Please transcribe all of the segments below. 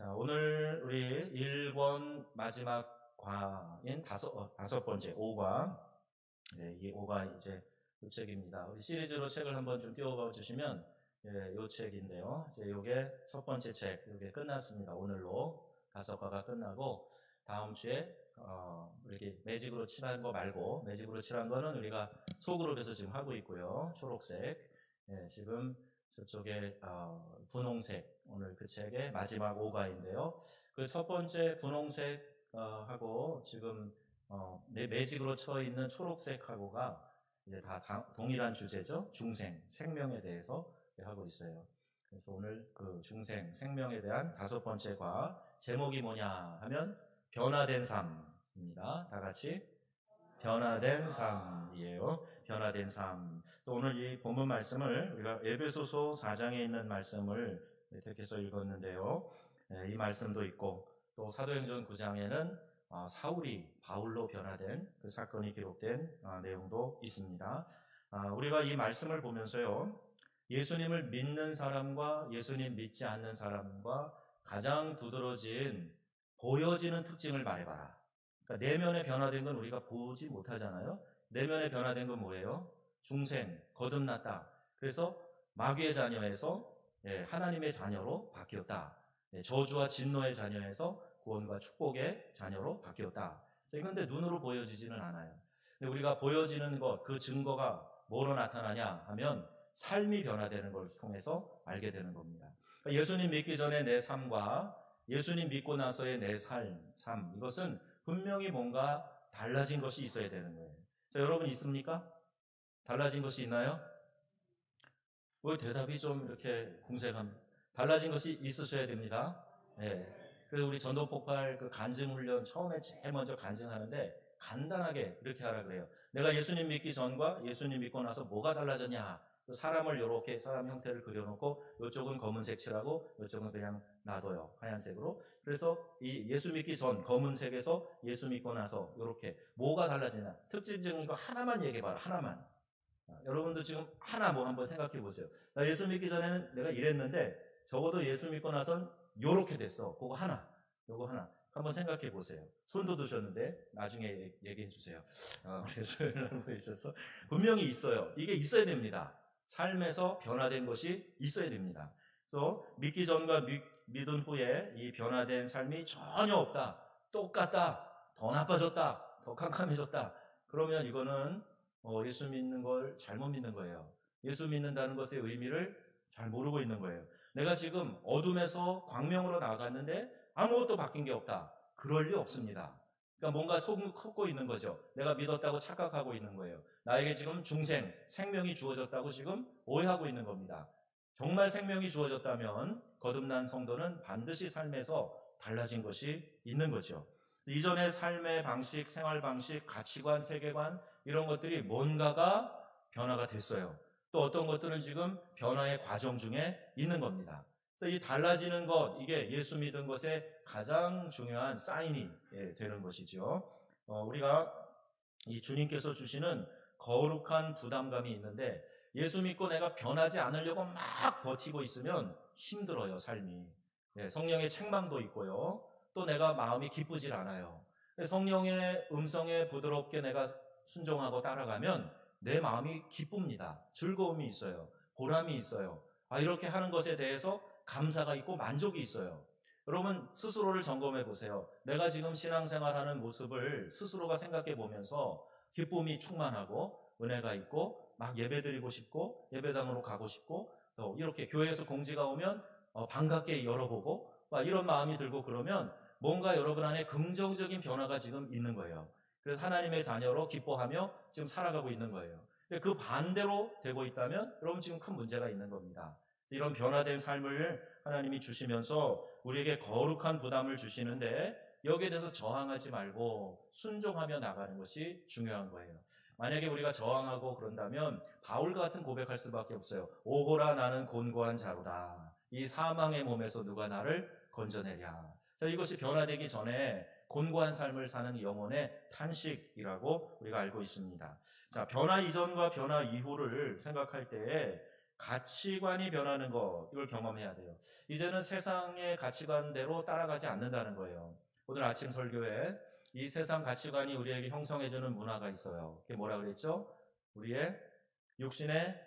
자, 오늘 우리 1권 마지막 과인 다섯 번째 5과. 네, 이 5가 이제 이 책입니다. 우리 시리즈로 책을 한번 좀 띄워봐 주시면, 예, 이 책인데요. 이제 요게 첫 번째 책, 요게 끝났습니다. 오늘로 5과가 끝나고, 다음 주에, 이렇게 매직으로 칠한 거 말고, 매직으로 칠한 거는 우리가 소그룹에서 지금 하고 있고요. 초록색. 예, 지금 저쪽에, 분홍색, 오늘 그 책의 마지막 5과인데요. 그 첫 번째 분홍색, 하고, 지금, 매직으로 쳐 있는 초록색하고가 이제 다 동일한 주제죠. 중생, 생명에 대해서 하고 있어요. 그래서 오늘 그 중생, 생명에 대한 5번째 과, 제목이 뭐냐 하면, 변화된 삶입니다. 다 같이. 변화된 삶이에요. 변화된 삶. 그래서 오늘 이 본문 말씀을 우리가 에베소서 4장에 있는 말씀을 택해서 읽었는데요. 이 말씀도 있고, 또 사도행전 9장에는 사울이 바울로 변화된 그 사건이 기록된 내용도 있습니다. 우리가 이 말씀을 보면서요, 예수님을 믿는 사람과 예수님 믿지 않는 사람과 가장 두드러진 보여지는 특징을 말해봐라. 그러니까 내면에 변화된 건 우리가 보지 못하잖아요. 내면에 변화된 건 뭐예요? 중생, 거듭났다. 그래서 마귀의 자녀에서 하나님의 자녀로 바뀌었다. 저주와 진노의 자녀에서 구원과 축복의 자녀로 바뀌었다. 그런데 눈으로 보여지지는 않아요. 근데 우리가 보여지는 것, 그 증거가 뭐로 나타나냐 하면 삶이 변화되는 걸 통해서 알게 되는 겁니다. 그러니까 예수님 믿기 전에 내 삶과 예수님 믿고 나서의 내 삶, 이것은 분명히 뭔가 달라진 것이 있어야 되는 거예요. 자, 여러분 있습니까? 달라진 것이 있나요? 왜 대답이 좀 이렇게 궁색합니다. 달라진 것이 있으셔야 됩니다. 예. 그래서 우리 전도폭발 그 간증훈련 처음에 제일 먼저 간증하는데 간단하게 이렇게 하라 그래요. 내가 예수님 믿기 전과 예수님 믿고 나서 뭐가 달라졌냐? 사람을 이렇게 사람 형태를 그려놓고 이쪽은 검은색 칠하고 이쪽은 그냥 놔둬요. 하얀색으로. 그래서 이 예수 믿기 전 검은색에서 예수 믿고 나서 이렇게 뭐가 달라지냐? 특징적인 거 하나만 얘기해봐라. 하나만. 여러분도 지금 하나 뭐 한번 생각해 보세요. 나 예수 믿기 전에는 내가 이랬는데 적어도 예수 믿고 나선 요렇게 됐어. 그거 하나. 요거 하나. 한번 생각해 보세요. 손도 드셨는데 나중에 얘기해 주세요. 그래서 있어서 분명히 있어요. 이게 있어야 됩니다. 삶에서 변화된 것이 있어야 됩니다. 또 믿기 전과 믿은 후에 이 변화된 삶이 전혀 없다. 똑같다. 더 나빠졌다. 더 캄캄해졌다. 그러면 이거는 예수 믿는 걸 잘못 믿는 거예요. 예수 믿는다는 것의 의미를 잘 모르고 있는 거예요. 내가 지금 어둠에서 광명으로 나갔는데 아무것도 바뀐 게 없다. 그럴 리 없습니다. 그러니까 뭔가 속고 있는 거죠. 내가 믿었다고 착각하고 있는 거예요. 나에게 지금 중생, 생명이 주어졌다고 지금 오해하고 있는 겁니다. 정말 생명이 주어졌다면 거듭난 성도는 반드시 삶에서 달라진 것이 있는 거죠. 이전의 삶의 방식, 생활 방식, 가치관, 세계관 이런 것들이 뭔가가 변화가 됐어요. 또 어떤 것들은 지금 변화의 과정 중에 있는 겁니다. 그래서 이 달라지는 것, 이게 예수 믿은 것의 가장 중요한 사인이 되는 것이죠. 우리가 이 주님께서 주시는 거룩한 부담감이 있는데 예수 믿고 내가 변하지 않으려고 막 버티고 있으면 힘들어요, 삶이. 성령의 책망도 있고요. 또 내가 마음이 기쁘질 않아요. 성령의 음성에 부드럽게 내가 순종하고 따라가면 내 마음이 기쁩니다. 즐거움이 있어요. 보람이 있어요. 이렇게 하는 것에 대해서 감사가 있고 만족이 있어요. 여러분 스스로를 점검해 보세요. 내가 지금 신앙생활하는 모습을 스스로가 생각해 보면서 기쁨이 충만하고 은혜가 있고 막 예배드리고 싶고 예배당으로 가고 싶고 또 이렇게 교회에서 공지가 오면 반갑게 열어보고 막 이런 마음이 들고 그러면 뭔가 여러분 안에 긍정적인 변화가 지금 있는 거예요. 그래서 하나님의 자녀로 기뻐하며 지금 살아가고 있는 거예요. 그 반대로 되고 있다면 여러분 지금 큰 문제가 있는 겁니다. 이런 변화된 삶을 하나님이 주시면서 우리에게 거룩한 부담을 주시는데 여기에 대해서 저항하지 말고 순종하며 나가는 것이 중요한 거예요. 만약에 우리가 저항하고 그런다면 바울 같은 고백할 수밖에 없어요. 오호라 나는 곤고한 자로다. 이 사망의 몸에서 누가 나를 건져내랴. 자, 이것이 변화되기 전에 곤고한 삶을 사는 영혼의 탄식이라고 우리가 알고 있습니다. 자, 변화 이전과 변화 이후를 생각할 때에 가치관이 변하는 것, 이걸 경험해야 돼요. 이제는 세상의 가치관대로 따라가지 않는다는 거예요. 오늘 아침 설교에 이 세상 가치관이 우리에게 형성해주는 문화가 있어요. 그게 뭐라 그랬죠? 우리의 육신의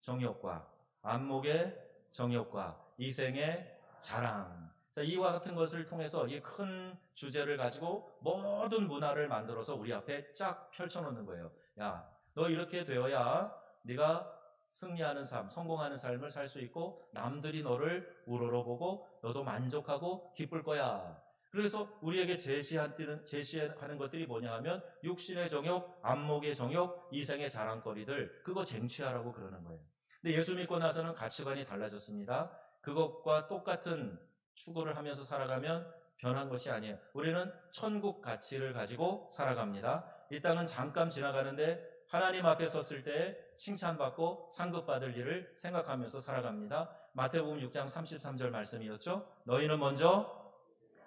정욕과 안목의 정욕과 이생의 자랑. 자, 이와 같은 것을 통해서 이 큰 주제를 가지고 모든 문화를 만들어서 우리 앞에 쫙 펼쳐놓는 거예요. 야, 너 이렇게 되어야 네가 승리하는 삶, 성공하는 삶을 살 수 있고 남들이 너를 우러러보고 너도 만족하고 기쁠 거야. 그래서 우리에게 제시하는 것들이 뭐냐 하면 육신의 정욕, 안목의 정욕, 이생의 자랑거리들, 그거 쟁취하라고 그러는 거예요. 근데 예수 믿고 나서는 가치관이 달라졌습니다. 그것과 똑같은 추구를 하면서 살아가면 변한 것이 아니에요. 우리는 천국 가치를 가지고 살아갑니다. 이 땅은 잠깐 지나가는데 하나님 앞에 섰을 때 칭찬받고 상급받을 일을 생각하면서 살아갑니다. 마태복음 6장 33절 말씀이었죠. 너희는 먼저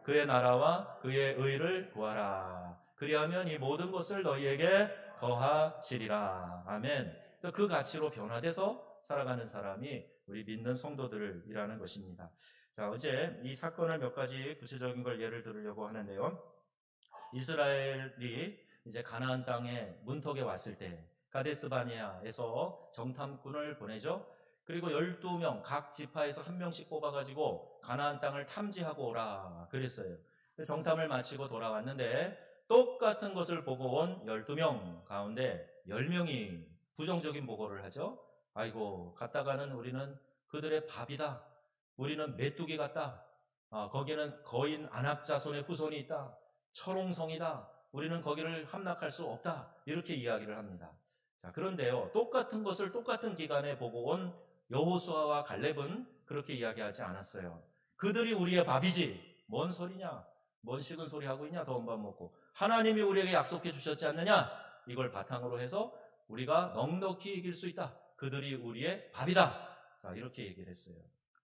그의 나라와 그의 의를 구하라. 그리하면 이 모든 것을 너희에게 더하시리라. 아멘. 그 가치로 변화돼서 살아가는 사람이 우리 믿는 성도들이라는 것입니다. 자, 어제 이 사건을 몇 가지 구체적인 걸 예를 들으려고 하는데요. 이스라엘이 이제 가나안 땅에 문턱에 왔을 때 가데스 바네아에서 정탐꾼을 보내죠. 그리고 12명 각 지파에서 한 명씩 뽑아가지고 가나안 땅을 탐지하고 오라 그랬어요. 정탐을 마치고 돌아왔는데 똑같은 것을 보고 온 12명 가운데 10명이 부정적인 보고를 하죠. 아이고, 갔다가는 우리는 그들의 밥이다. 우리는 메뚜기 같다. 거기는 거인 안악자손의 후손이 있다. 철옹성이다. 우리는 거기를 함락할 수 없다. 이렇게 이야기를 합니다. 자, 그런데요, 똑같은 것을 똑같은 기간에 보고 온 여호수아와 갈렙은 그렇게 이야기하지 않았어요. 그들이 우리의 밥이지. 뭔 소리냐? 뭔 식은 소리 하고 있냐? 더운 밥 먹고. 하나님이 우리에게 약속해 주셨지 않느냐? 이걸 바탕으로 해서 우리가 넉넉히 이길 수 있다. 그들이 우리의 밥이다. 자, 이렇게 얘기를 했어요.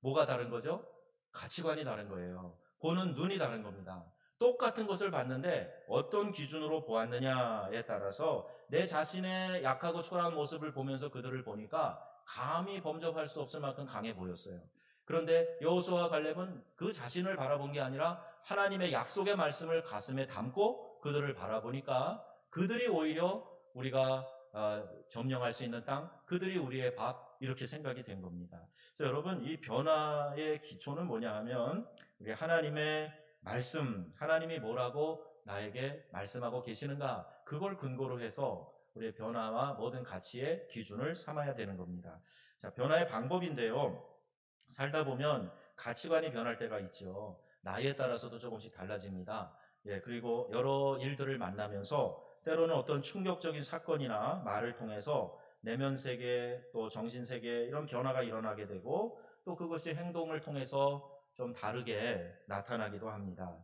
뭐가 다른 거죠? 가치관이 다른 거예요. 보는 눈이 다른 겁니다. 똑같은 것을 봤는데 어떤 기준으로 보았느냐에 따라서 내 자신의 약하고 초라한 모습을 보면서 그들을 보니까 감히 범접할 수 없을 만큼 강해 보였어요. 그런데 여호수아와 갈렙은 그 자신을 바라본 게 아니라 하나님의 약속의 말씀을 가슴에 담고 그들을 바라보니까 그들이 오히려 우리가 점령할 수 있는 땅, 그들이 우리의 밥, 이렇게 생각이 된 겁니다. 그래서 여러분, 이 변화의 기초는 뭐냐 하면 우리 하나님의 말씀, 하나님이 뭐라고 나에게 말씀하고 계시는가, 그걸 근거로 해서 우리의 변화와 모든 가치의 기준을 삼아야 되는 겁니다. 자, 변화의 방법인데요. 살다 보면 가치관이 변할 때가 있죠. 나이에 따라서도 조금씩 달라집니다. 예, 그리고 여러 일들을 만나면서 때로는 어떤 충격적인 사건이나 말을 통해서 내면 세계, 또 정신 세계, 이런 변화가 일어나게 되고 또 그것이 행동을 통해서 좀 다르게 나타나기도 합니다.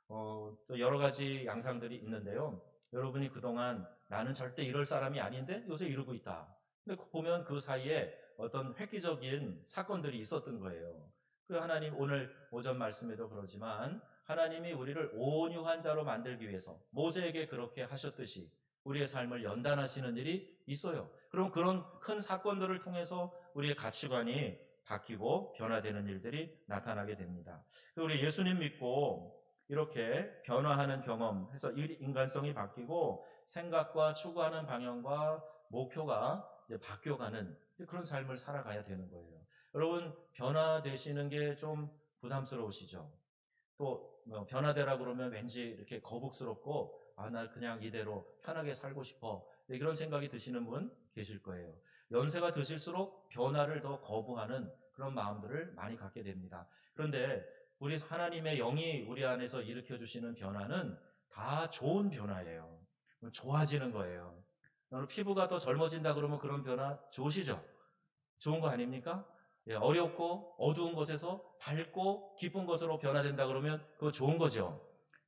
또 여러 가지 양상들이 있는데요. 여러분이 그동안 나는 절대 이럴 사람이 아닌데 요새 이러고 있다. 근데 보면 그 사이에 어떤 획기적인 사건들이 있었던 거예요. 그 하나님, 오늘 오전 말씀에도 그러지만 하나님이 우리를 온유한 자로 만들기 위해서 모세에게 그렇게 하셨듯이 우리의 삶을 연단하시는 일이 있어요. 그럼 그런 큰 사건들을 통해서 우리의 가치관이 바뀌고 변화되는 일들이 나타나게 됩니다. 우리 예수님 믿고 이렇게 변화하는 경험 해서 인간성이 바뀌고 생각과 추구하는 방향과 목표가 이제 바뀌어가는 그런 삶을 살아가야 되는 거예요. 여러분, 변화되시는 게 좀 부담스러우시죠? 또 변화되라 그러면 왠지 이렇게 거북스럽고 나 그냥 이대로 편하게 살고 싶어, 이런 생각이 드시는 분 계실 거예요. 연세가 드실수록 변화를 더 거부하는 그런 마음들을 많이 갖게 됩니다. 그런데 우리 하나님의 영이 우리 안에서 일으켜 주시는 변화는 다 좋은 변화예요. 좋아지는 거예요. 피부가 더 젊어진다 그러면 그런 변화 좋으시죠? 좋은 거 아닙니까? 예, 어렵고 어두운 곳에서 밝고 기쁜 것으로 변화된다 그러면 그거 좋은 거죠.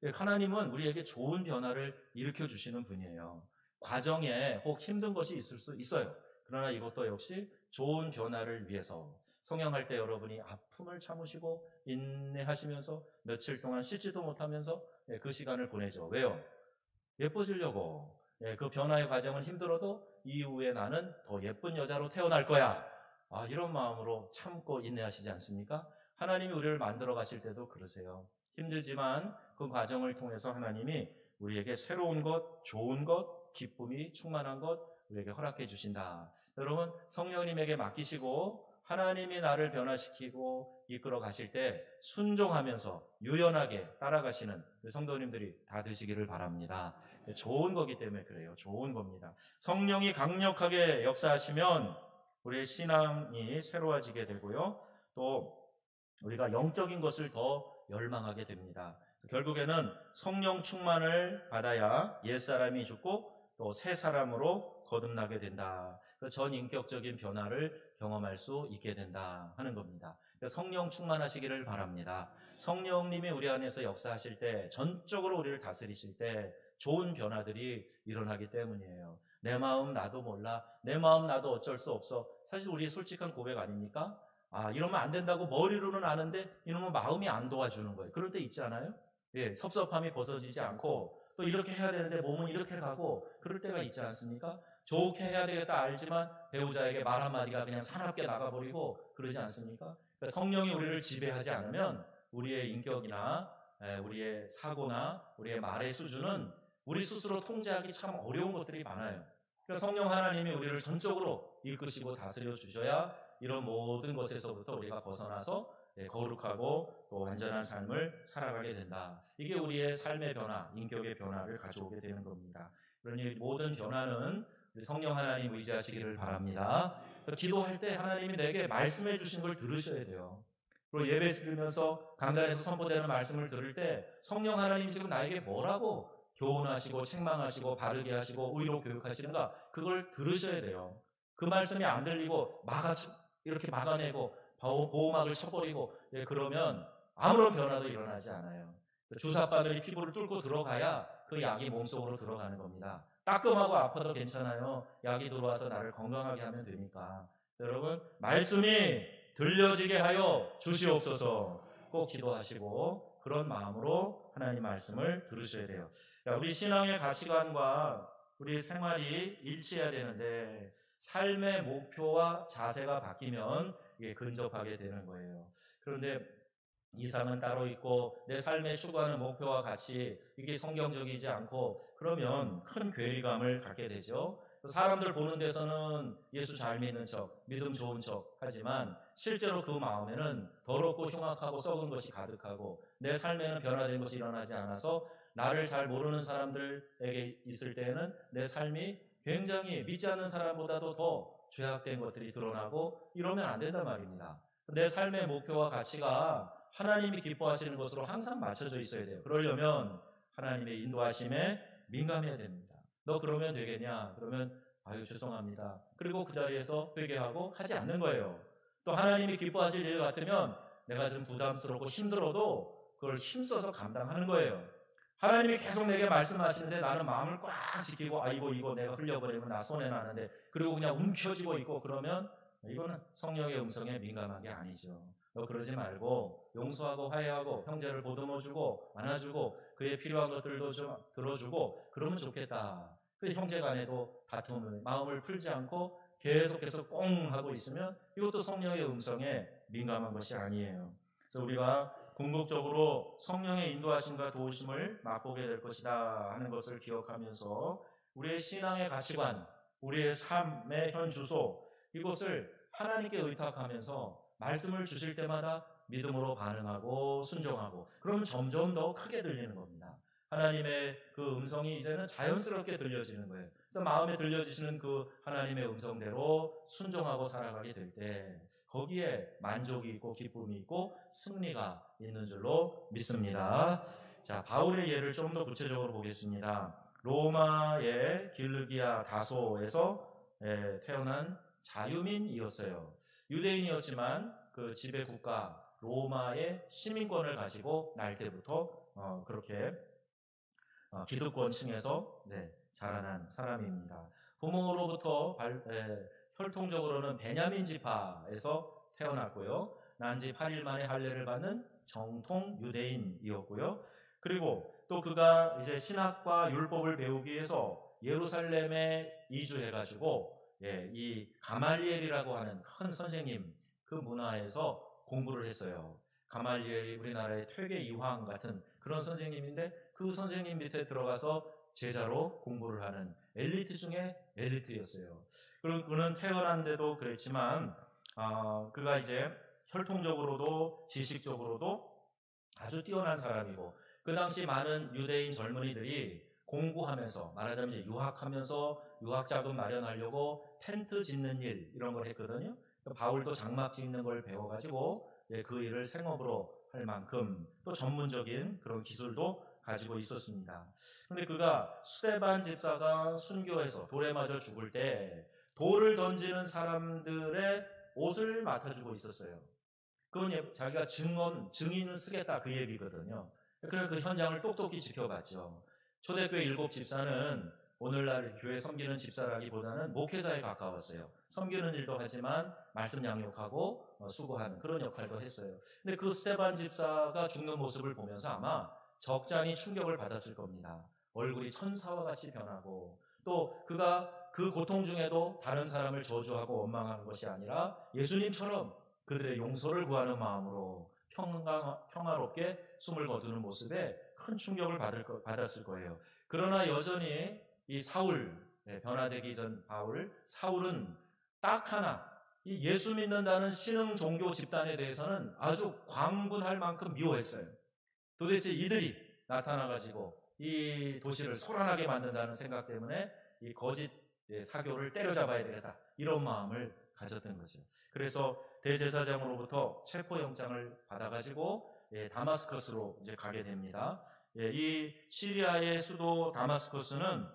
예, 하나님은 우리에게 좋은 변화를 일으켜 주시는 분이에요. 과정에 혹 힘든 것이 있을 수 있어요. 그러나 이것도 역시 좋은 변화를 위해서 성형할 때 여러분이 아픔을 참으시고 인내하시면서 며칠 동안 씻지도 못하면서 그 시간을 보내죠. 왜요? 예뻐지려고. 그 변화의 과정은 힘들어도 이후에 나는 더 예쁜 여자로 태어날 거야. 이런 마음으로 참고 인내하시지 않습니까? 하나님이 우리를 만들어 가실 때도 그러세요. 힘들지만 그 과정을 통해서 하나님이 우리에게 새로운 것, 좋은 것, 기쁨이 충만한 것 우리에게 허락해 주신다. 여러분, 성령님에게 맡기시고 하나님이 나를 변화시키고 이끌어 가실 때 순종하면서 유연하게 따라가시는 성도님들이 다 되시기를 바랍니다. 좋은 거기 때문에 그래요. 좋은 겁니다. 성령이 강력하게 역사하시면 우리의 신앙이 새로워지게 되고요. 또 우리가 영적인 것을 더 열망하게 됩니다. 결국에는 성령 충만을 받아야 옛사람이 죽고 또 새 사람으로 거듭나게 된다. 전인격적인 변화를 경험할 수 있게 된다 하는 겁니다. 성령 충만하시기를 바랍니다. 성령님이 우리 안에서 역사하실 때, 전적으로 우리를 다스리실 때 좋은 변화들이 일어나기 때문이에요. 내 마음 나도 몰라. 내 마음 나도 어쩔 수 없어. 사실 우리의 솔직한 고백 아닙니까? 이러면 안 된다고 머리로는 아는데 이러면 마음이 안 도와주는 거예요. 그럴 때 있지 않아요? 예, 섭섭함이 벗어지지 않고 또 이렇게 해야 되는데 몸은 이렇게 가고 그럴 때가 있지 않습니까? 좋게 해야 되겠다 알지만 배우자에게 말 한마디가 그냥 사납게 나가버리고 그러지 않습니까? 그러니까 성령이 우리를 지배하지 않으면 우리의 인격이나 우리의 사고나 우리의 말의 수준은 우리 스스로 통제하기 참 어려운 것들이 많아요. 그러니까 성령 하나님이 우리를 전적으로 이끄시고 다스려 주셔야 이런 모든 것에서부터 우리가 벗어나서 거룩하고 또 완전한 삶을 살아가게 된다. 이게 우리의 삶의 변화, 인격의 변화를 가져오게 되는 겁니다. 그러니 모든 변화는 성령 하나님 의지하시기를 바랍니다. 기도할 때 하나님이 내게 말씀해 주신 걸 들으셔야 돼요. 그리고 예배 드리면서 강단에서 선포되는 말씀을 들을 때 성령 하나님 지금 나에게 뭐라고 교훈하시고 책망하시고 바르게 하시고 의로 교육하시는가 그걸 들으셔야 돼요. 그 말씀이 안 들리고 이렇게 막아내고 보호막을 쳐버리고 그러면 아무런 변화도 일어나지 않아요. 주사바늘이 피부를 뚫고 들어가야 그 약이 몸속으로 들어가는 겁니다. 따끔하고 아파도 괜찮아요. 약이 들어와서 나를 건강하게 하면 되니까. 여러분, 말씀이 들려지게 하여 주시옵소서. 꼭 기도하시고 그런 마음으로 하나님 말씀을 들으셔야 돼요. 우리 신앙의 가치관과 우리 생활이 일치해야 되는데 삶의 목표와 자세가 바뀌면 이게 근접하게 되는 거예요. 그런데 이상은 따로 있고 내 삶에 추구하는 목표와 가치 이게 성경적이지 않고 그러면 큰 괴리감을 갖게 되죠. 사람들 보는 데서는 예수 잘 믿는 척, 믿음 좋은 척 하지만 실제로 그 마음에는 더럽고 흉악하고 썩은 것이 가득하고 내 삶에는 변화된 것이 일어나지 않아서 나를 잘 모르는 사람들에게 있을 때에는 내 삶이 굉장히 믿지 않는 사람보다도 더 죄악된 것들이 드러나고 이러면 안 된단 말입니다. 내 삶의 목표와 가치가 하나님이 기뻐하시는 것으로 항상 맞춰져 있어야 돼요. 그러려면 하나님의 인도하심에 민감해야 됩니다. 너 그러면 되겠냐? 그러면 죄송합니다. 그리고 그 자리에서 회개하고 하지 않는 거예요. 또 하나님이 기뻐하실 일 같으면 내가 좀 부담스럽고 힘들어도 그걸 힘써서 감당하는 거예요. 하나님이 계속 내게 말씀하시는데 나는 마음을 꽉 지키고 이거 내가 흘려버리면 나 손해나는데 그리고 그냥 움켜쥐고 있고 그러면 이거는 성령의 음성에 민감한 게 아니죠. 너 그러지 말고 용서하고 화해하고 형제를 보듬어주고 안아주고 그에 필요한 것들도 좀 들어주고 그러면 좋겠다. 그 형제 간에도 다툼을 마음을 풀지 않고 계속해서 꽁 하고 있으면 이것도 성령의 음성에 민감한 것이 아니에요. 그래서 우리가 궁극적으로 성령의 인도하심과 도우심을 맛보게 될 것이다 하는 것을 기억하면서 우리의 신앙의 가치관, 우리의 삶의 현 주소 이것을 하나님께 의탁하면서 말씀을 주실 때마다 믿음으로 반응하고 순종하고 그러면 점점 더 크게 들리는 겁니다. 하나님의 그 음성이 이제는 자연스럽게 들려지는 거예요. 그래서 마음에 들려지시는 그 하나님의 음성대로 순종하고 살아가게 될 때 거기에 만족이 있고 기쁨이 있고 승리가 있는 줄로 믿습니다. 자, 바울의 예를 좀 더 구체적으로 보겠습니다. 로마의 길르기아 다소에서 태어난 자유민이었어요. 유대인이었지만 그 지배 국가 로마의 시민권을 가지고 날 때부터 그렇게 기득권층에서 자라난 사람입니다. 부모로부터 혈통적으로는 베냐민 지파에서 태어났고요. 난지 8일 만에 할례를 받는 정통 유대인이었고요. 그리고 또 그가 이제 신학과 율법을 배우기 위해서 예루살렘에 이주해가지고 이 가말리엘이라고 하는 큰 선생님 그 문화에서 공부를 했어요. 가말리엘이 우리나라의 퇴계 이황 같은 그런 선생님인데 그 선생님 밑에 들어가서 제자로 공부를 하는 엘리트 중에 엘리트였어요. 그리고 그는 태어난데도 그랬지만 그가 이제 혈통적으로도 지식적으로도 아주 뛰어난 사람이고 그 당시 많은 유대인 젊은이들이 공부하면서 말하자면 이제 유학하면서 유학 자금 마련하려고 텐트 짓는 일 이런 걸 했거든요. 바울도 장막 짓는 걸 배워가지고 그 일을 생업으로 할 만큼 또 전문적인 그런 기술도 가지고 있었습니다. 그런데 그가 스데반 집사가 순교해서 돌에 맞아 죽을 때 돌을 던지는 사람들의 옷을 맡아주고 있었어요. 그건 자기가 증인을 쓰겠다 그 얘기거든요. 그래서 그 현장을 똑똑히 지켜봤죠. 초대교회 7 집사는 오늘날 교회 섬기는 집사라기보다는 목회자에 가까웠어요. 섬기는 일도 하지만 말씀 양육하고 수고하는 그런 역할도 했어요. 근데 그 스데반 집사가 죽는 모습을 보면서 아마 적잖이 충격을 받았을 겁니다. 얼굴이 천사와 같이 변하고 또 그가 그 고통 중에도 다른 사람을 저주하고 원망하는 것이 아니라 예수님처럼 그들의 용서를 구하는 마음으로 평화롭게 숨을 거두는 모습에 큰 충격을 받았을 거예요. 그러나 여전히 이 사울, 변화되기 전 바울, 사울은 딱 하나, 이 예수 믿는다는 신흥 종교 집단에 대해서는 아주 광분할 만큼 미워했어요. 도대체 이들이 나타나가지고 이 도시를 소란하게 만든다는 생각 때문에 이 거짓 사교를 때려잡아야 되겠다. 이런 마음을 가졌던 거죠. 그래서 대제사장으로부터 체포영장을 받아가지고 다마스커스로 이제 가게 됩니다. 이 시리아의 수도 다마스커스는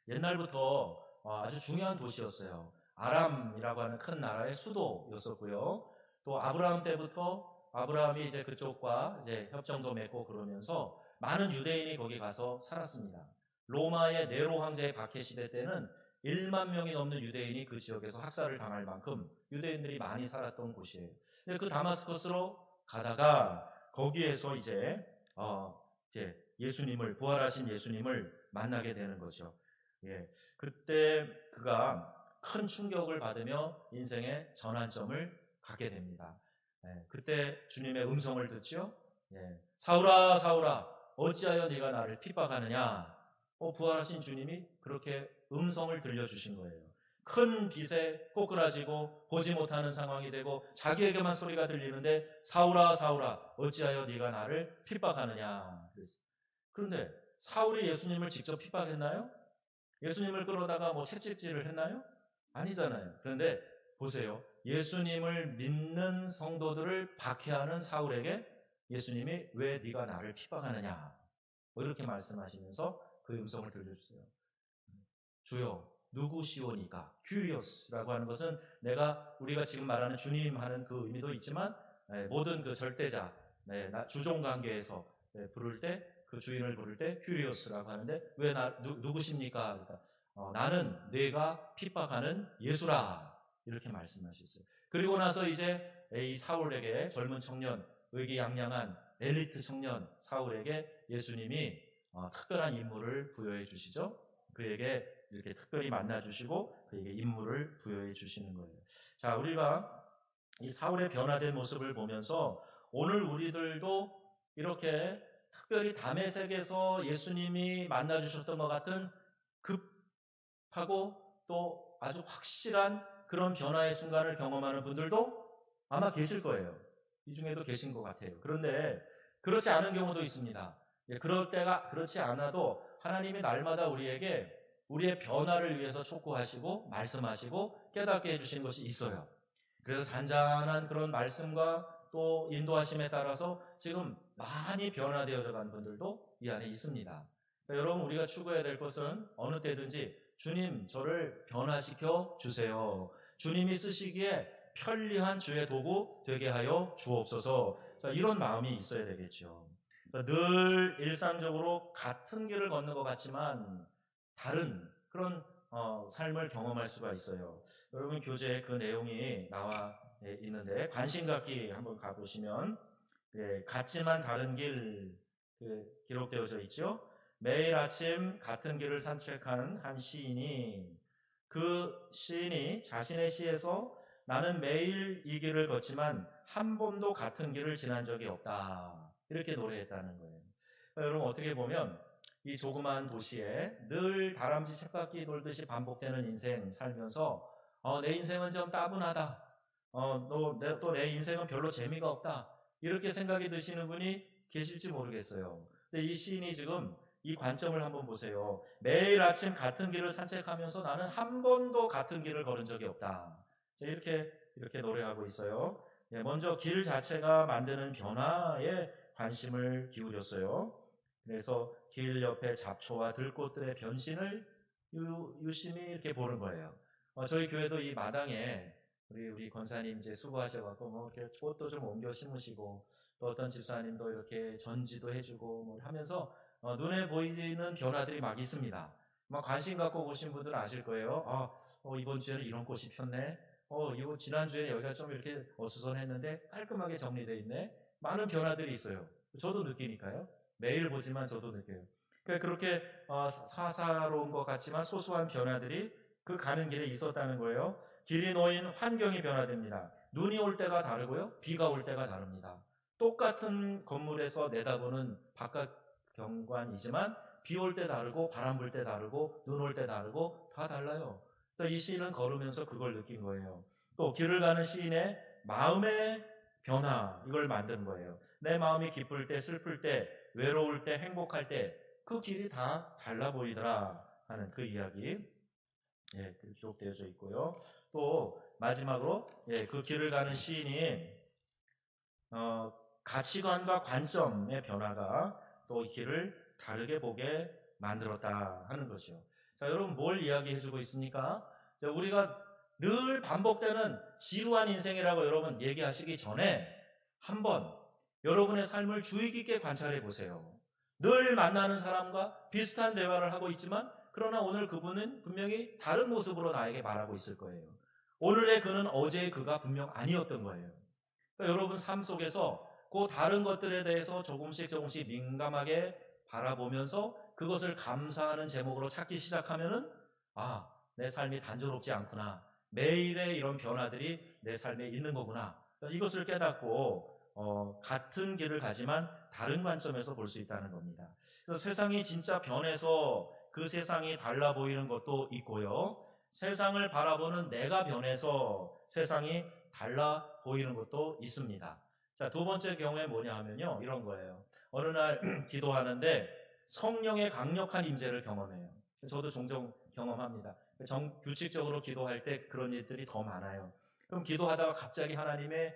옛날부터 아주 중요한 도시였어요. 아람이라고 하는 큰 나라의 수도였었고요. 또 아브라함 때부터 아브라함이 이제 그쪽과 이제 협정도 맺고 그러면서 많은 유대인이 거기 가서 살았습니다. 로마의 네로 황제의 박해 시대 때는 1만 명이 넘는 유대인이 그 지역에서 학살을 당할 만큼 유대인들이 많이 살았던 곳이에요. 근데 그 다마스커스로 가다가 거기에서 이제 예수님을 부활하신 예수님을 만나게 되는 거죠. 그때 그가 큰 충격을 받으며 인생의 전환점을 갖게 됩니다. 그때 주님의 음성을 듣죠. 사울아 사울아 어찌하여 네가 나를 핍박하느냐. 부활하신 주님이 그렇게 음성을 들려주신 거예요. 큰 빛에 꼬꾸라지고 보지 못하는 상황이 되고 자기에게만 소리가 들리는데 사울아 사울아 어찌하여 네가 나를 핍박하느냐. 그런데 사울이 예수님을 직접 핍박했나요? 예수님을 끌어다가 채찍질을 했나요? 아니잖아요. 그런데 보세요. 예수님을 믿는 성도들을 박해하는 사울에게 예수님이 왜 네가 나를 핍박하느냐 이렇게 말씀하시면서 그 음성을 들려주세요. 주여 누구시오니까? Curious라고 하는 것은 우리가 지금 말하는 주님 하는 그 의미도 있지만 모든 그 절대자 주종 관계에서 부를 때 그 주인을 부를 때 Curious라고 하는데 왜 누구십니까? 그러니까 나는 네가 핍박하는 예수라 이렇게 말씀하셨어요. 그리고 나서 이제 이 사울에게 젊은 청년 의기양양한 엘리트 청년 사울에게 예수님이 특별한 임무를 부여해 주시죠. 그에게 이렇게 특별히 만나 주시고 그에게 임무를 부여해 주시는 거예요. 자, 우리가 이 사울의 변화된 모습을 보면서 오늘 우리들도 이렇게 특별히 다메섹에서 예수님이 만나 주셨던 것 같은 급하고 또 아주 확실한 그런 변화의 순간을 경험하는 분들도 아마 계실 거예요. 이 중에도 계신 것 같아요. 그런데 그렇지 않은 경우도 있습니다. 그럴 때가 그렇지 않아도 하나님이 날마다 우리에게 우리의 변화를 위해서 촉구하시고 말씀하시고 깨닫게 해주신 것이 있어요. 그래서 잔잔한 그런 말씀과 또 인도하심에 따라서 지금 많이 변화되어 간 분들도 이 안에 있습니다. 그러니까 여러분 우리가 추구해야 될 것은 어느 때든지 주님 저를 변화시켜 주세요. 주님이 쓰시기에 편리한 주의 도구 되게 하여 주옵소서. 이런 마음이 있어야 되겠죠. 늘 일상적으로 같은 길을 걷는 것 같지만 다른 그런 삶을 경험할 수가 있어요. 여러분 교재에 그 내용이 나와 있는데 관심 갖기 한번 가보시면 같지만 다른 길 기록되어져 있죠. 매일 아침 같은 길을 산책하는 한 시인이 그 시인이 자신의 시에서 나는 매일 이 길을 걷지만 한 번도 같은 길을 지난 적이 없다. 이렇게 노래했다는 거예요. 여러분 어떻게 보면 이 조그마한 도시에 늘 다람쥐 쳇바퀴 돌듯이 반복되는 인생 살면서 내 인생은 좀 따분하다. 또 내 인생은 별로 재미가 없다. 이렇게 생각이 드시는 분이 계실지 모르겠어요. 근데 이 시인이 지금 이 관점을 한번 보세요. 매일 아침 같은 길을 산책하면서 나는 한 번도 같은 길을 걸은 적이 없다. 이렇게 노래하고 있어요. 먼저 길 자체가 만드는 변화에 관심을 기울였어요. 그래서 길 옆에 잡초와 들꽃들의 변신을 유심히 이렇게 보는 거예요. 저희 교회도 이 마당에 우리 권사님 이제 수고하셔갖고 뭐 이렇게 꽃도 좀 옮겨 심으시고 또 어떤 집사님도 이렇게 전지도 해주고 뭐 하면서 눈에 보이는 변화들이 막 있습니다. 막 관심 갖고 보신 분들은 아실 거예요. 이번 주에는 이런 꽃이 폈네. 이거 지난주에 여기가 좀 이렇게 어수선했는데 깔끔하게 정리되어 있네. 많은 변화들이 있어요. 저도 느끼니까요. 매일 보지만 저도 느껴요. 그러니까 그렇게 사사로운 것 같지만 소소한 변화들이 그 가는 길에 있었다는 거예요. 길이 놓인 환경이 변화됩니다. 눈이 올 때가 다르고요. 비가 올 때가 다릅니다. 똑같은 건물에서 내다보는 바깥 경관이지만 비 올 때 다르고 바람 불 때 다르고 눈 올 때 다르고 다 달라요. 이 시인은 걸으면서 그걸 느낀 거예요. 또 길을 가는 시인의 마음의 변화 이걸 만든 거예요. 내 마음이 기쁠 때 슬플 때 외로울 때 행복할 때 그 길이 다 달라 보이더라 하는 그 이야기 기록되어져 있고요. 또 마지막으로 그 길을 가는 시인이 가치관과 관점의 변화가 또 이 길을 다르게 보게 만들었다 하는 거죠. 자, 여러분 뭘 이야기해주고 있습니까? 자, 우리가 늘 반복되는 지루한 인생이라고 여러분 얘기하시기 전에 한번 여러분의 삶을 주의 깊게 관찰해 보세요. 늘 만나는 사람과 비슷한 대화를 하고 있지만 그러나 오늘 그분은 분명히 다른 모습으로 나에게 말하고 있을 거예요. 오늘의 그는 어제의 그가 분명 아니었던 거예요. 그러니까 여러분 삶 속에서 그 다른 것들에 대해서 조금씩 민감하게 바라보면서 그것을 감사하는 제목으로 찾기 시작하면은 내 삶이 단조롭지 않구나. 매일의 이런 변화들이 내 삶에 있는 거구나. 이것을 깨닫고 같은 길을 가지만 다른 관점에서 볼 수 있다는 겁니다. 그래서 세상이 진짜 변해서 그 세상이 달라 보이는 것도 있고요. 세상을 바라보는 내가 변해서 세상이 달라 보이는 것도 있습니다. 자, 두 번째 경우에 뭐냐 하면요. 이런 거예요. 어느 날 기도하는데 성령의 강력한 임재를 경험해요. 저도 종종 경험합니다. 규칙적으로 기도할 때 그런 일들이 더 많아요. 그럼 기도하다가 갑자기 하나님의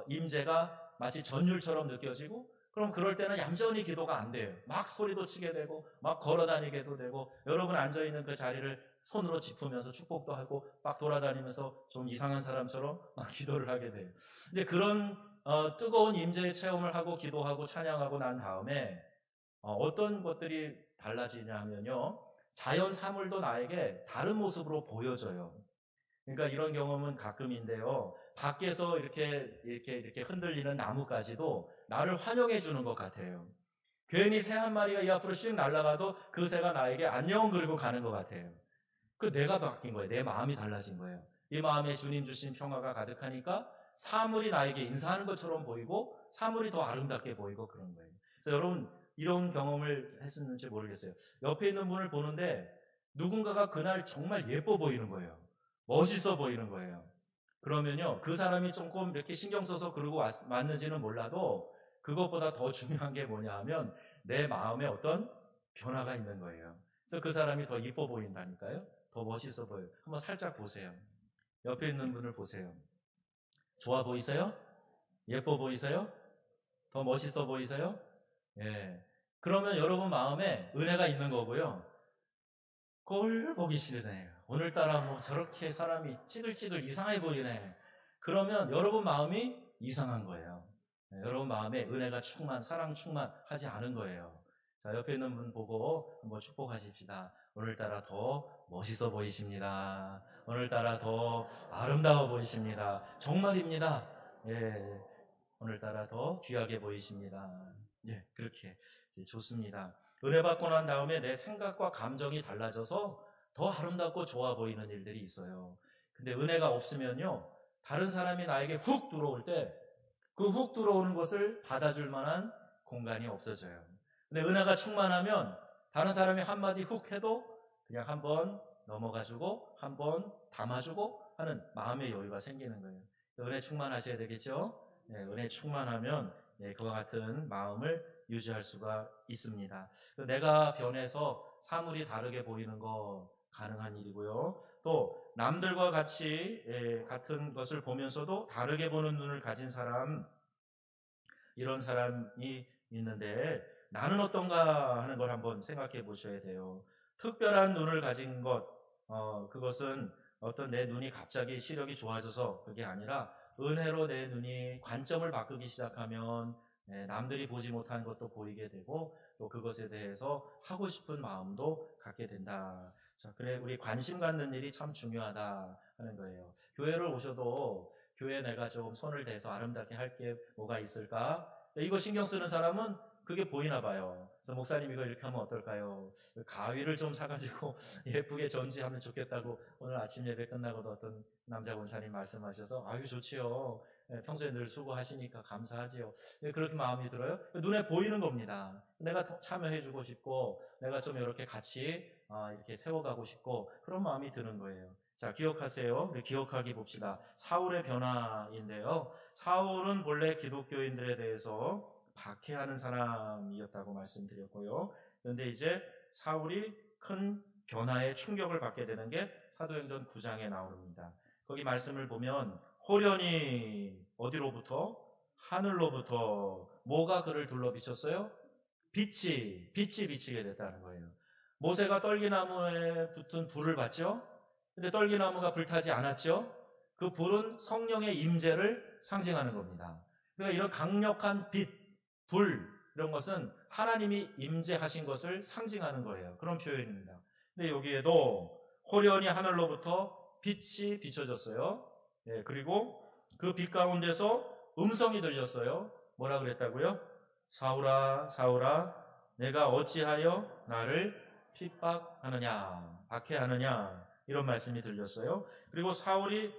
임재가 마치 전율처럼 느껴지고 그럼 그럴 때는 얌전히 기도가 안 돼요. 막 소리도 치게 되고 막 걸어다니게도 되고 여러분 앉아있는 그 자리를 손으로 짚으면서 축복도 하고 막 돌아다니면서 좀 이상한 사람처럼 막 기도를 하게 돼요. 근데 그런 뜨거운 임재의 체험을 하고 기도하고 찬양하고 난 다음에 어떤 것들이 달라지냐 하면요. 자연 사물도 나에게 다른 모습으로 보여져요. 그러니까 이런 경험은 가끔인데요. 밖에서 이렇게 흔들리는 나무까지도 나를 환영해 주는 것 같아요. 괜히 새 한 마리가 이 앞으로 씩 날아가도 그 새가 나에게 안녕 그리고 가는 것 같아요. 그 내가 바뀐 거예요. 내 마음이 달라진 거예요. 이 마음에 주님 주신 평화가 가득하니까 사물이 나에게 인사하는 것처럼 보이고 사물이 더 아름답게 보이고 그런 거예요. 그래서 여러분 이런 경험을 했었는지 모르겠어요. 옆에 있는 분을 보는데 누군가가 그날 정말 예뻐 보이는 거예요. 멋있어 보이는 거예요. 그러면요, 그 사람이 조금 이렇게 신경 써서 그러고 왔는지는 몰라도 그것보다 더 중요한 게 뭐냐 하면 내 마음에 어떤 변화가 있는 거예요. 그래서 그 사람이 더 예뻐 보인다니까요. 더 멋있어 보여요. 한번 살짝 보세요. 옆에 있는 분을 보세요. 좋아 보이세요? 예뻐 보이세요? 더 멋있어 보이세요? 예. 그러면 여러분 마음에 은혜가 있는 거고요. 꼴 보기 싫네. 오늘따라 뭐 저렇게 사람이 찌글찌글 이상해 보이네. 그러면 여러분 마음이 이상한 거예요. 여러분 마음에 은혜가 사랑 충만하지 않은 거예요. 자, 옆에 있는 분 보고 한번 축복하십시다. 오늘따라 더 멋있어 보이십니다. 오늘따라 더 아름다워 보이십니다. 정말입니다. 예. 오늘따라 더 귀하게 보이십니다. 예, 그렇게 좋습니다. 은혜 받고 난 다음에 내 생각과 감정이 달라져서 더 아름답고 좋아 보이는 일들이 있어요. 근데 은혜가 없으면요, 다른 사람이 나에게 훅 들어올 때 그 훅 들어오는 것을 받아줄 만한 공간이 없어져요. 근데 은혜가 충만하면 다른 사람이 한마디 훅 해도 그냥 한번 넘어가주고 한번 담아주고 하는 마음의 여유가 생기는 거예요. 은혜 충만하셔야 되겠죠? 네, 은혜 충만하면 네, 그와 같은 마음을 유지할 수가 있습니다. 내가 변해서 사물이 다르게 보이는 거 가능한 일이고요. 또 남들과 같이 같은 것을 보면서도 다르게 보는 눈을 가진 사람, 이런 사람이 있는데 나는 어떤가 하는 걸 한번 생각해 보셔야 돼요. 특별한 눈을 가진 것, 그것은 어떤 내 눈이 갑자기 시력이 좋아져서 그게 아니라 은혜로 내 눈이 관점을 바꾸기 시작하면 남들이 보지 못한 것도 보이게 되고 또 그것에 대해서 하고 싶은 마음도 갖게 된다. 자, 그래 우리 관심 갖는 일이 참 중요하다 하는 거예요. 교회를 오셔도 교회에 내가 좀 손을 대서 아름답게 할 게 뭐가 있을까? 이거 신경 쓰는 사람은 그게 보이나 봐요. 그래서 목사님 이거 이렇게 하면 어떨까요? 가위를 좀 사가지고 예쁘게 전지하면 좋겠다고 오늘 아침 예배 끝나고도 어떤 남자 권사님 말씀하셔서 아유 좋지요. 평소에 늘 수고하시니까 감사하지요. 그렇게 마음이 들어요. 눈에 보이는 겁니다. 내가 참여해주고 싶고 내가 좀 이렇게 같이 이렇게 세워가고 싶고 그런 마음이 드는 거예요. 자, 기억하세요. 우리 기억하기 봅시다. 사울의 변화인데요. 사울은 본래 기독교인들에 대해서 박해하는 사람이었다고 말씀드렸고요. 그런데 이제 사울이 큰 변화에 충격을 받게 되는 게 사도행전 9장에 나옵니다. 거기 말씀을 보면 호련히 어디로부터? 하늘로부터 뭐가 그를 둘러 비쳤어요? 빛이 비치게 됐다는 거예요. 모세가 떨기나무에 붙은 불을 봤죠? 근데 떨기나무가 불타지 않았죠? 그 불은 성령의 임재를 상징하는 겁니다. 그러니까 이런 강력한 빛, 불 이런 것은 하나님이 임재하신 것을 상징하는 거예요. 그런 표현입니다. 근데 여기에도 호련히 하늘로부터 빛이 비춰졌어요. 예, 그리고 그 빛 가운데서 음성이 들렸어요. 뭐라 그랬다고요? 사울아, 사울아, 내가 어찌하여 나를 핍박하느냐, 박해하느냐, 이런 말씀이 들렸어요. 그리고 사울이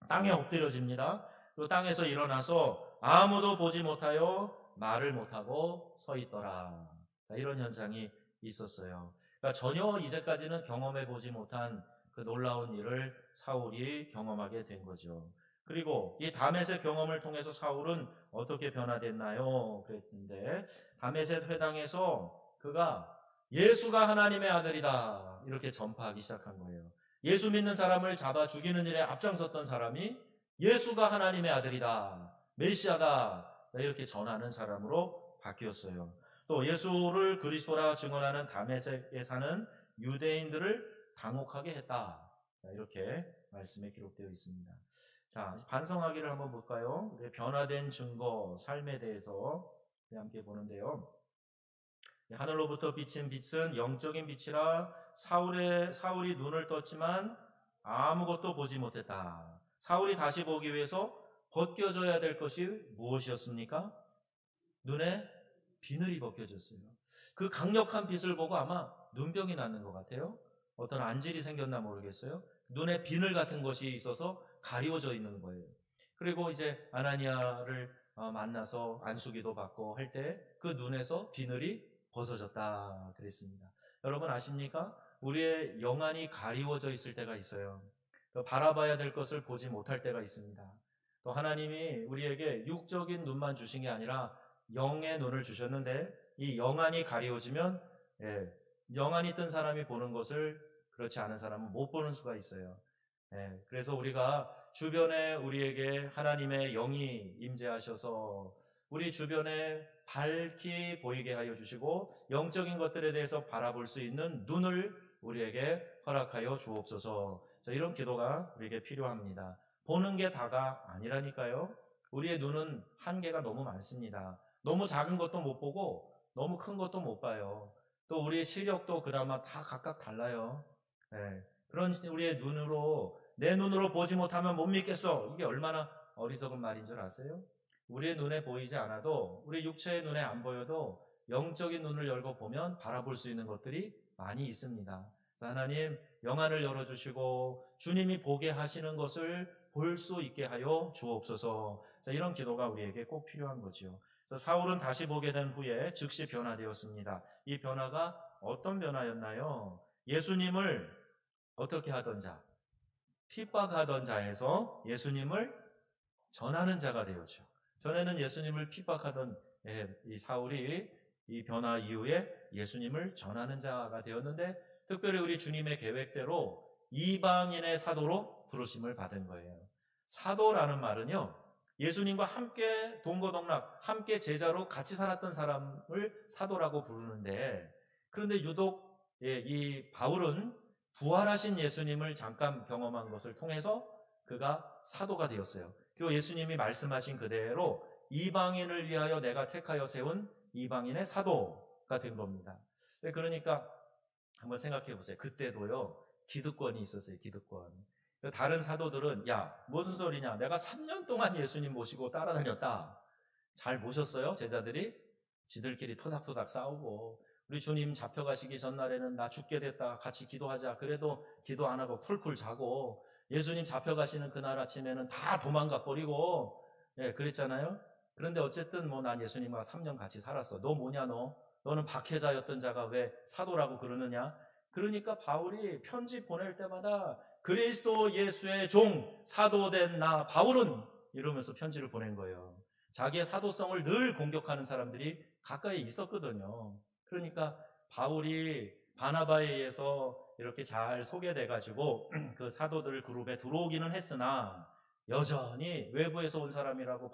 땅에 엎드려집니다. 그 땅에서 일어나서 아무도 보지 못하여 말을 못하고 서 있더라. 이런 현상이 있었어요. 그러니까 전혀 이제까지는 경험해 보지 못한 그 놀라운 일을 사울이 경험하게 된 거죠. 그리고 이 다메섹 경험을 통해서 사울은 어떻게 변화됐나요? 그랬는데 다메섹 회당에서 그가 예수가 하나님의 아들이다 이렇게 전파하기 시작한 거예요. 예수 믿는 사람을 잡아 죽이는 일에 앞장섰던 사람이 예수가 하나님의 아들이다, 메시아다 이렇게 전하는 사람으로 바뀌었어요. 또 예수를 그리스도라 증언하는 다메섹에 사는 유대인들을 당혹하게 했다. 이렇게 말씀에 기록되어 있습니다. 자, 반성하기를 한번 볼까요? 변화된 증거, 삶에 대해서 함께 보는데요. 하늘로부터 비친 빛은 영적인 빛이라 사울이 눈을 떴지만 아무것도 보지 못했다. 사울이 다시 보기 위해서 벗겨져야 될 것이 무엇이었습니까? 눈에 비늘이 벗겨졌어요. 그 강력한 빛을 보고 아마 눈병이 났는 것 같아요. 어떤 안질이 생겼나 모르겠어요. 눈에 비늘 같은 것이 있어서 가리워져 있는 거예요. 그리고 이제 아나니아를 만나서 안수기도 받고 할 때 그 눈에서 비늘이 벗어졌다 그랬습니다. 여러분 아십니까? 우리의 영안이 가리워져 있을 때가 있어요. 바라봐야 될 것을 보지 못할 때가 있습니다. 또 하나님이 우리에게 육적인 눈만 주신 게 아니라 영의 눈을 주셨는데 이 영안이 가리워지면 영안이 뜬 사람이 보는 것을 그렇지 않은 사람은 못 보는 수가 있어요. 그래서 우리가 주변에 우리에게 하나님의 영이 임재하셔서 우리 주변에 밝히 보이게 하여 주시고 영적인 것들에 대해서 바라볼 수 있는 눈을 우리에게 허락하여 주옵소서. 이런 기도가 우리에게 필요합니다. 보는 게 다가 아니라니까요. 우리의 눈은 한계가 너무 많습니다. 너무 작은 것도 못 보고 너무 큰 것도 못 봐요. 또 우리의 시력도 그나마 다 각각 달라요. 그런 우리의 눈으로 내 눈으로 보지 못하면 못 믿겠어. 이게 얼마나 어리석은 말인 줄 아세요? 우리의 눈에 보이지 않아도 우리 육체의 눈에 안 보여도 영적인 눈을 열고 보면 바라볼 수 있는 것들이 많이 있습니다. 그래서 하나님 영안을 열어주시고 주님이 보게 하시는 것을 볼 수 있게 하여 주옵소서. 자, 이런 기도가 우리에게 꼭 필요한 거죠. 사울은 다시 보게 된 후에 즉시 변화되었습니다. 이 변화가 어떤 변화였나요? 예수님을 어떻게 하던 자, 핍박하던 자에서 예수님을 전하는 자가 되었죠. 전에는 예수님을 핍박하던 이 사울이 이 변화 이후에 예수님을 전하는 자가 되었는데, 특별히 우리 주님의 계획대로 이방인의 사도로 부르심을 받은 거예요. 사도라는 말은요, 예수님과 함께 동거동락, 함께 제자로 같이 살았던 사람을 사도라고 부르는데, 그런데 유독 이 바울은 부활하신 예수님을 잠깐 경험한 것을 통해서 그가 사도가 되었어요. 그리고 예수님이 말씀하신 그대로 이방인을 위하여 내가 택하여 세운 이방인의 사도가 된 겁니다. 그러니까 한번 생각해 보세요. 그때도요, 기득권이 있었어요. 기득권. 다른 사도들은 야, 무슨 소리냐, 내가 3년 동안 예수님 모시고 따라다녔다. 잘 모셨어요? 제자들이? 지들끼리 토닥토닥 싸우고, 우리 주님 잡혀가시기 전날에는 나 죽게 됐다, 같이 기도하자. 그래도 기도 안 하고 쿨쿨 자고, 예수님 잡혀가시는 그날 아침에는 다 도망가 버리고, 그랬잖아요. 그런데 어쨌든 뭐 난 예수님과 3년 같이 살았어. 너 뭐냐 너? 너는 박해자였던 자가 왜 사도라고 그러느냐? 그러니까 바울이 편지 보낼 때마다 그리스도 예수의 종 사도된 나 바울은 이러면서 편지를 보낸 거예요. 자기의 사도성을 늘 공격하는 사람들이 가까이 있었거든요. 그러니까 바울이 바나바에 의해서 이렇게 잘 소개돼가지고 그 사도들 그룹에 들어오기는 했으나 여전히 외부에서 온 사람이라고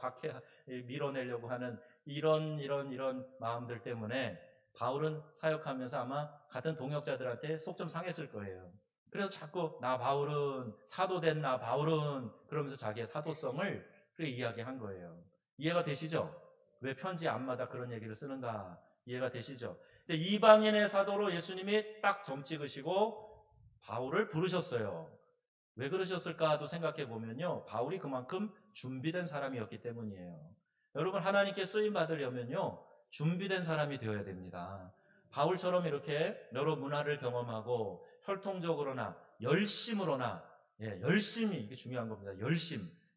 밀어내려고 하는 이런 마음들 때문에 바울은 사역하면서 아마 같은 동역자들한테 속 좀 상했을 거예요. 그래서 자꾸 나 바울은 사도된 나 바울은 그러면서 자기의 사도성을 그렇게 이야기한 거예요. 이해가 되시죠? 왜 편지 앞마다 그런 얘기를 쓰는가 이해가 되시죠? 근데 이방인의 사도로 예수님이 딱 점 찍으시고 바울을 부르셨어요. 왜 그러셨을까도 생각해 보면요, 바울이 그만큼 준비된 사람이었기 때문이에요. 여러분, 하나님께 쓰임 받으려면요, 준비된 사람이 되어야 됩니다. 바울처럼 이렇게 여러 문화를 경험하고 혈통적으로나 열심으로나, 열심히, 이게 중요한 겁니다.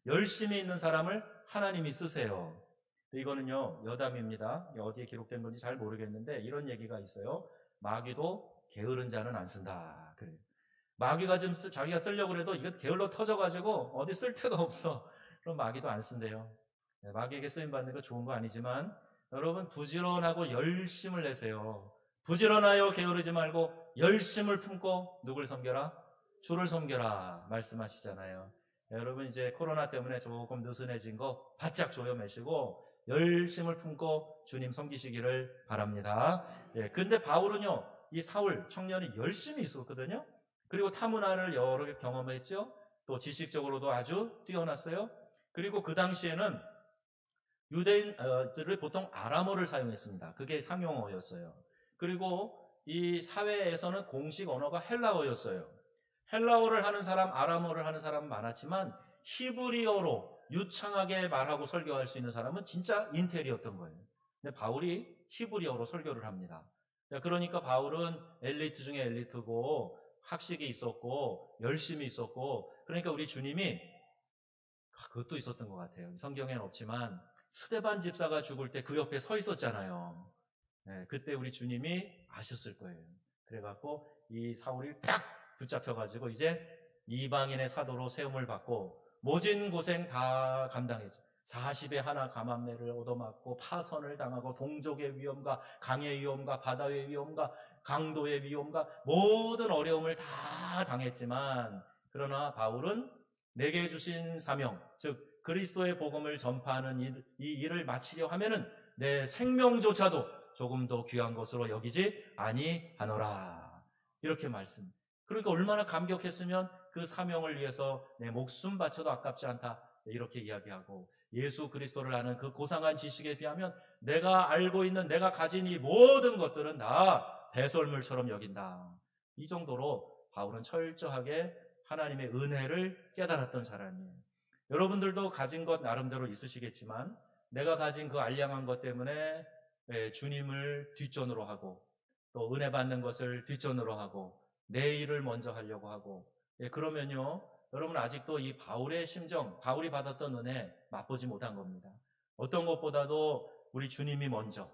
열심히 있는 사람을 하나님이 쓰세요. 이거는요, 여담입니다. 어디에 기록된 건지 잘 모르겠는데 이런 얘기가 있어요. 마귀도 게으른 자는 안 쓴다. 그래요. 마귀가 좀 자기가 쓰려고 해도 이거 게을러 터져가지고 어디 쓸 데가 없어. 그럼 마귀도 안 쓴대요. 마귀에게 쓰임받는 거 좋은 거 아니지만 여러분 부지런하고 열심을 내세요. 부지런하여 게으르지 말고 열심을 품고 누굴 섬겨라? 주를 섬겨라 말씀하시잖아요. 여러분 이제 코로나 때문에 조금 느슨해진 거 바짝 조여매시고 열심을 품고 주님 섬기시기를 바랍니다. 근데 바울은요, 이 사울 청년이 열심히 있었거든요. 그리고 타문화를 여러 개 경험했죠. 또 지식적으로도 아주 뛰어났어요. 그리고 그 당시에는 유대인들을 보통 아람어를 사용했습니다. 그게 상용어였어요. 그리고 이 사회에서는 공식 언어가 헬라어였어요. 헬라어를 하는 사람, 아람어를 하는 사람은 많았지만 히브리어로 유창하게 말하고 설교할 수 있는 사람은 진짜 인텔이었던 거예요. 근데 바울이 히브리어로 설교를 합니다. 그러니까 바울은 엘리트 중에 엘리트고 학식이 있었고 열심히 있었고, 그러니까 우리 주님이 그것도 있었던 것 같아요. 성경에는 없지만 스데반 집사가 죽을 때 그 옆에 서 있었잖아요. 그때 우리 주님이 아셨을 거예요. 그래갖고 이 사울이 딱 붙잡혀가지고 이제 이방인의 사도로 세움을 받고 모진 고생 다 감당했죠. 40에 하나 가만매를 얻어맞고 파선을 당하고 동족의 위험과 강의 위험과 바다의 위험과 강도의 위험과 모든 어려움을 다 당했지만, 그러나 바울은 내게 주신 사명, 즉 그리스도의 복음을 전파하는 이 일을 마치려 하면은 내 생명조차도 조금 더 귀한 것으로 여기지 아니하노라. 이렇게 말씀. 그러니까 얼마나 감격했으면 그 사명을 위해서 내 목숨 바쳐도 아깝지 않다. 이렇게 이야기하고, 예수 그리스도를 아는 그 고상한 지식에 비하면 내가 알고 있는 내가 가진 이 모든 것들은 다 배설물처럼 여긴다. 이 정도로 바울은 철저하게 하나님의 은혜를 깨달았던 사람이에요. 여러분들도 가진 것 나름대로 있으시겠지만 내가 가진 그 알량한 것 때문에 주님을 뒷전으로 하고 또 은혜 받는 것을 뒷전으로 하고 내 일을 먼저 하려고 하고, 예, 그러면요, 여러분 아직도 이 바울의 심정, 바울이 받았던 은혜 맛보지 못한 겁니다. 어떤 것보다도 우리 주님이 먼저,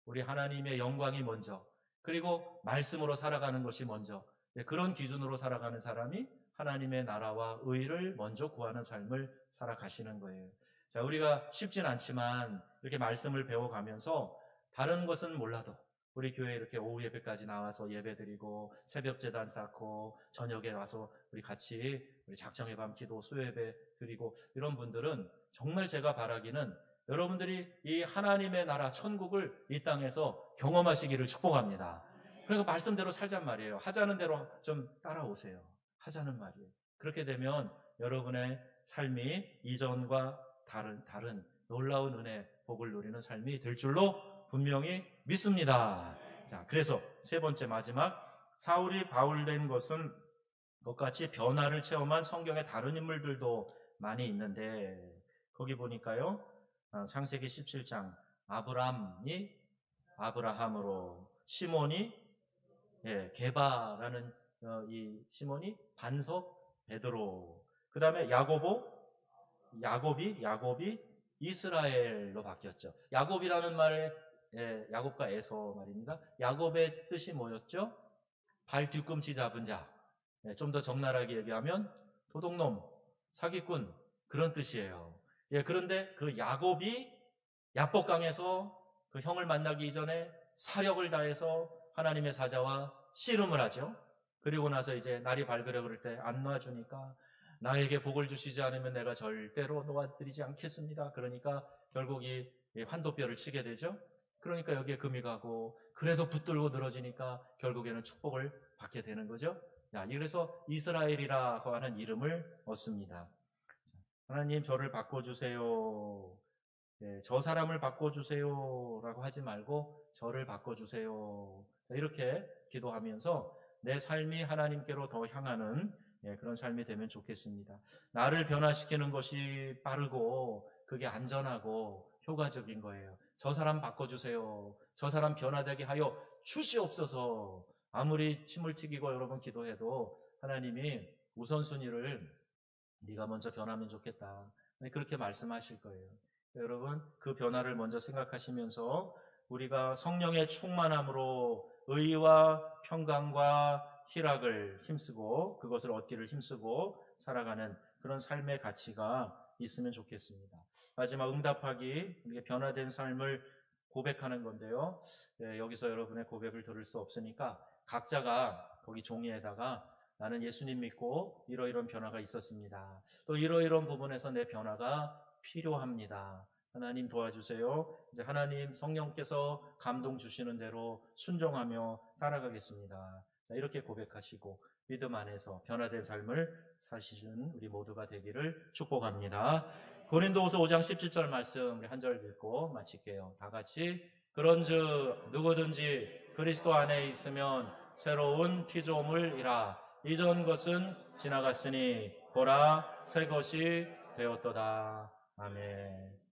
우리 하나님의 영광이 먼저, 그리고 말씀으로 살아가는 것이 먼저, 예, 그런 기준으로 살아가는 사람이 하나님의 나라와 의를 먼저 구하는 삶을 살아가시는 거예요. 자, 우리가 쉽진 않지만 이렇게 말씀을 배워가면서 다른 것은 몰라도 우리 교회 이렇게 오후 예배까지 나와서 예배드리고 새벽 제단 쌓고 저녁에 와서 우리 같이 우리 작정의 밤 기도 수요예배 드리고 이런 분들은 정말 제가 바라기는 여러분들이 이 하나님의 나라 천국을 이 땅에서 경험하시기를 축복합니다. 그러니까 말씀대로 살잔 말이에요. 하자는 대로 좀 따라오세요. 하자는 말이에요. 그렇게 되면 여러분의 삶이 이전과 다른 놀라운 은혜, 복을 누리는 삶이 될 줄로 분명히 믿습니다. 자, 그래서 세 번째 마지막, 사울이 바울된 것은 똑같이 변화를 체험한 성경의 다른 인물들도 많이 있는데, 거기 보니까요, 창세기 17장, 아브람이 아브라함으로, 시몬이, 예, 게바라는 이 시몬이 반석 베드로, 그 다음에 야곱이 이스라엘로 바뀌었죠. 야곱이라는 말에, 예, 야곱과 에서 말입니다. 야곱의 뜻이 뭐였죠? 발 뒤꿈치 잡은 자. 예, 좀 더 적나라하게 얘기하면 도둑놈, 사기꾼, 그런 뜻이에요. 예, 그런데 그 야곱이 야복강에서 그 형을 만나기 이전에 사력을 다해서 하나님의 사자와 씨름을 하죠. 그리고 나서 이제 날이 밝으려 그럴 때 안 놔주니까 나에게 복을 주시지 않으면 내가 절대로 놓아드리지 않겠습니다. 그러니까 결국 이 환도뼈를 치게 되죠. 그러니까 여기에 금이 가고, 그래도 붙들고 늘어지니까 결국에는 축복을 받게 되는 거죠. 자, 그래서 이스라엘이라고 하는 이름을 얻습니다. 하나님 저를 바꿔주세요. 네, 저 사람을 바꿔주세요 라고 하지 말고 저를 바꿔주세요. 이렇게 기도하면서 내 삶이 하나님께로 더 향하는, 예, 그런 삶이 되면 좋겠습니다. 나를 변화시키는 것이 빠르고 그게 안전하고 효과적인 거예요. 저 사람 바꿔주세요. 저 사람 변화되게 하여 주시옵소서. 아무리 침을 튀기고 여러분 기도해도 하나님이 우선순위를 네가 먼저 변하면 좋겠다, 그렇게 말씀하실 거예요. 여러분 그 변화를 먼저 생각하시면서 우리가 성령의 충만함으로 의와 평강과 희락을 힘쓰고 그것을 얻기를 힘쓰고 살아가는 그런 삶의 가치가 있으면 좋겠습니다. 마지막 응답하기, 우리가 변화된 삶을 고백하는 건데요. 네, 여기서 여러분의 고백을 들을 수 없으니까 각자가 거기 종이에다가 나는 예수님 믿고 이러이러한 변화가 있었습니다. 또 이러이러한 부분에서 내 변화가 필요합니다. 하나님 도와주세요. 이제 하나님 성령께서 감동 주시는 대로 순종하며 따라가겠습니다. 자, 이렇게 고백하시고 믿음 안에서 변화된 삶을 사시는 우리 모두가 되기를 축복합니다. 고린도후서 5장 17절 말씀 우리 한 절 읽고 마칠게요. 다 같이. 그런즉 누구든지 그리스도 안에 있으면 새로운 피조물이라. 이전 것은 지나갔으니 보라 새 것이 되었도다. 아멘.